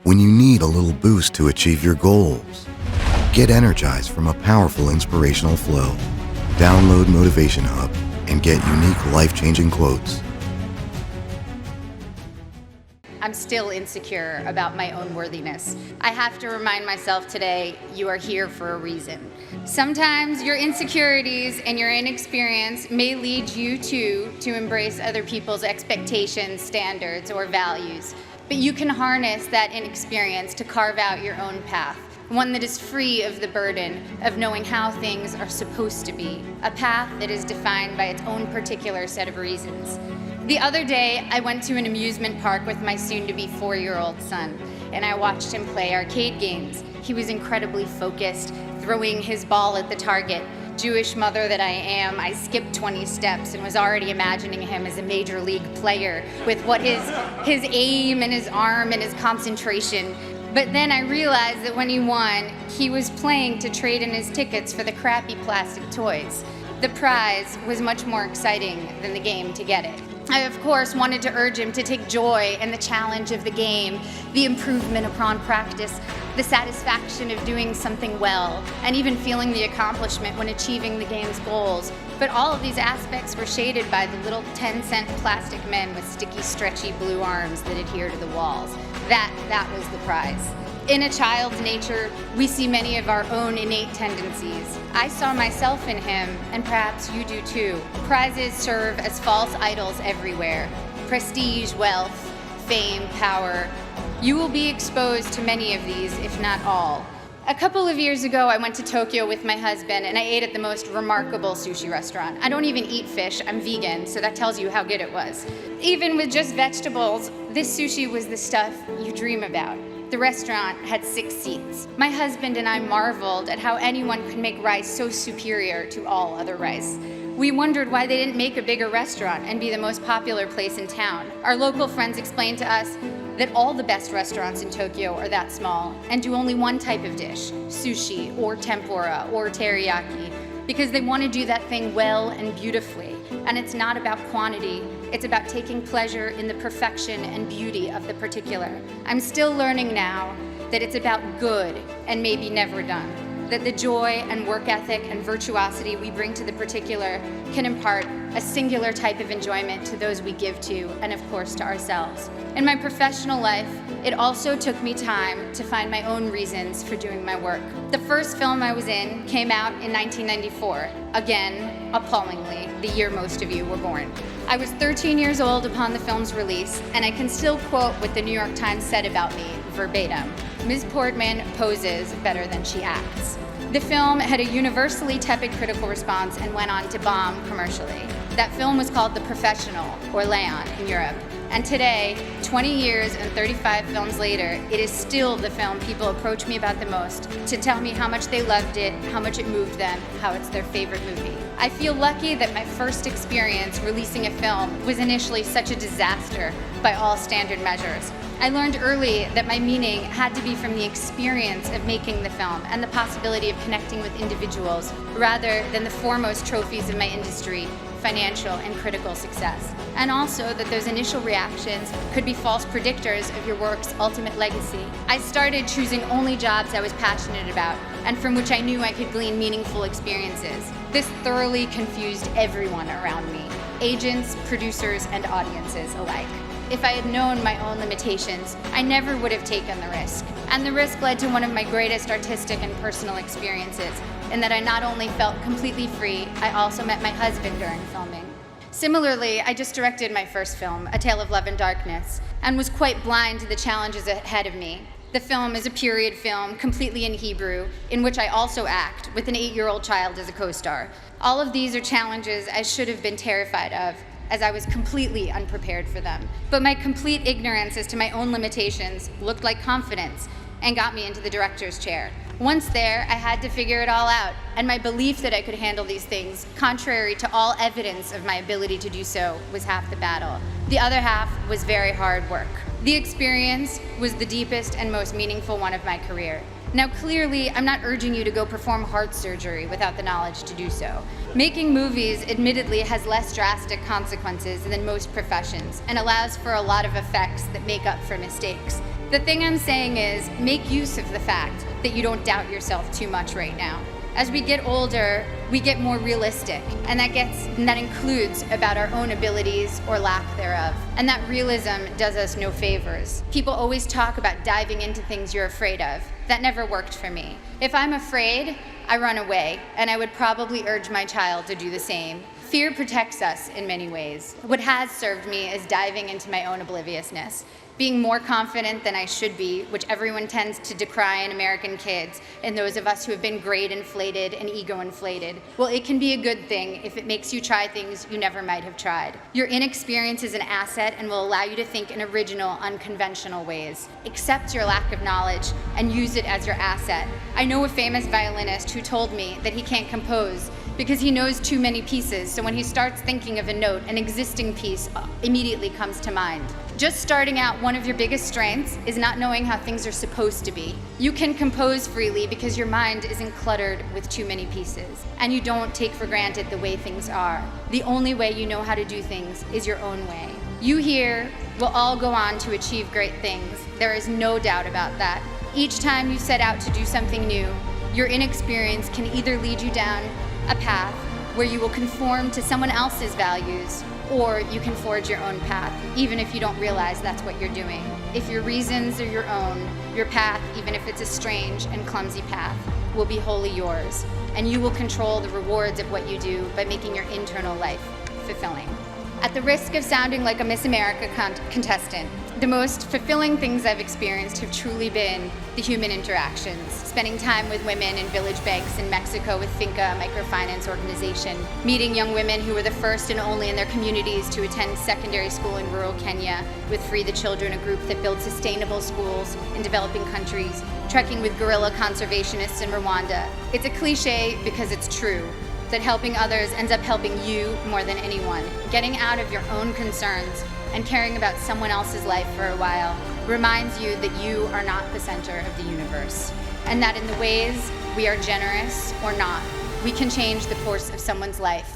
when you need a little boost to achieve your goals. Get energized from a powerful inspirational flow. Download Motivation Hub and get unique life-changing quotes. I'm still insecure about my own worthiness. I have to remind myself today, you are here for a reason. Sometimes your insecurities and your inexperience may lead you to embrace other people's expectations, standards, or values. But you can harness that inexperience to carve out your own path, one that is free of the burden of knowing how things are supposed to be, a path that is defined by its own particular set of reasons. The other day, I went to an amusement park with my soon-to-be 4-year-old son, and I watched him play arcade games. He was incredibly focused, throwing his ball at the target. Jewish mother that I am, I skipped 20 steps and was already imagining him as a major league player with what his aim and his arm and his concentration. But then I realized that when he won, he was playing to trade in his tickets for the crappy plastic toys. The prize was much more exciting than the game to get it. I, of course, wanted to urge him to take joy in the challenge of the game, the improvement upon practice, the satisfaction of doing something well, and even feeling the accomplishment when achieving the game's goals. But all of these aspects were shaded by the little 10-cent plastic men with sticky, stretchy blue arms that adhere to the walls. That was the prize. In a child's nature, we see many of our own innate tendencies. I saw myself in him, and perhaps you do too. Prizes serve as false idols everywhere. Prestige, wealth, fame, power. You will be exposed to many of these, if not all. A couple of years ago, I went to Tokyo with my husband, and I ate at the most remarkable sushi restaurant. I don't even eat fish, I'm vegan, so that tells you how good it was. Even with just vegetables, this sushi was the stuff you dream about. The restaurant had 6 seats. My husband and I marveled at how anyone could make rice so superior to all other rice. We wondered why they didn't make a bigger restaurant and be the most popular place in town. Our local friends explained to us that all the best restaurants in Tokyo are that small and do only one type of dish, sushi or tempura or teriyaki, because they want to do that thing well and beautifully. And it's not about quantity, it's about taking pleasure in the perfection and beauty of the particular. I'm still learning now that it's about good and maybe never done. That the joy and work ethic and virtuosity we bring to the particular can impart a singular type of enjoyment to those we give to, and of course to ourselves. In my professional life, it also took me time to find my own reasons for doing my work. The first film I was in came out in 1994, again, appallingly, the year most of you were born. I was 13 years old upon the film's release, and I can still quote what the New York Times said about me, verbatim. Ms. Portman poses better than she acts. The film had a universally tepid critical response and went on to bomb commercially. That film was called The Professional, or Leon in Europe. And today, 20 years and 35 films later, it is still the film people approach me about the most to tell me how much they loved it, how much it moved them, how it's their favorite movie. I feel lucky that my first experience releasing a film was initially such a disaster by all standard measures. I learned early that my meaning had to be from the experience of making the film and the possibility of connecting with individuals rather than the foremost trophies of my industry, financial and critical success. And also that those initial reactions could be false predictors of your work's ultimate legacy. I started choosing only jobs I was passionate about and from which I knew I could glean meaningful experiences. This thoroughly confused everyone around me, agents, producers, and audiences alike. If I had known my own limitations, I never would have taken the risk. And the risk led to one of my greatest artistic and personal experiences, in that I not only felt completely free, I also met my husband during filming. Similarly, I just directed my first film, A Tale of Love and Darkness, and was quite blind to the challenges ahead of me. The film is a period film, completely in Hebrew, in which I also act, with an 8-year-old child as a co-star. All of these are challenges I should have been terrified of, as I was completely unprepared for them. But my complete ignorance as to my own limitations looked like confidence and got me into the director's chair. Once there, I had to figure it all out, and my belief that I could handle these things, contrary to all evidence of my ability to do so, was half the battle. The other half was very hard work. The experience was the deepest and most meaningful one of my career. Now clearly, I'm not urging you to go perform heart surgery without the knowledge to do so. Making movies admittedly has less drastic consequences than most professions and allows for a lot of effects that make up for mistakes. The thing I'm saying is, make use of the fact that you don't doubt yourself too much right now. As we get older, we get more realistic, and that includes about our own abilities or lack thereof. And that realism does us no favors. People always talk about diving into things you're afraid of. That never worked for me. If I'm afraid, I run away, and I would probably urge my child to do the same. Fear protects us in many ways. What has served me is diving into my own obliviousness, being more confident than I should be, which everyone tends to decry in American kids, and those of us who have been grade inflated and ego inflated. Well, it can be a good thing if it makes you try things you never might have tried. Your inexperience is an asset and will allow you to think in original, unconventional ways. Accept your lack of knowledge and use it as your asset. I know a famous violinist who told me that he can't compose because he knows too many pieces, so when he starts thinking of a note, an existing piece immediately comes to mind. Just starting out, one of your biggest strengths is not knowing how things are supposed to be. You can compose freely because your mind isn't cluttered with too many pieces, and you don't take for granted the way things are. The only way you know how to do things is your own way. You here will all go on to achieve great things. There is no doubt about that. Each time you set out to do something new, your inexperience can either lead you down a path where you will conform to someone else's values, or you can forge your own path, even if you don't realize that's what you're doing. If your reasons are your own, your path, even if it's a strange and clumsy path, will be wholly yours, and you will control the rewards of what you do by making your internal life fulfilling. At the risk of sounding like a Miss America contestant, the most fulfilling things I've experienced have truly been the human interactions. Spending time with women in village banks in Mexico with Finca, a microfinance organization. Meeting young women who were the first and only in their communities to attend secondary school in rural Kenya with Free the Children, a group that builds sustainable schools in developing countries. Trekking with guerrilla conservationists in Rwanda. It's a cliche because it's true, that helping others ends up helping you more than anyone. Getting out of your own concerns and caring about someone else's life for a while reminds you that you are not the center of the universe, and that in the ways we are generous or not, we can change the course of someone's life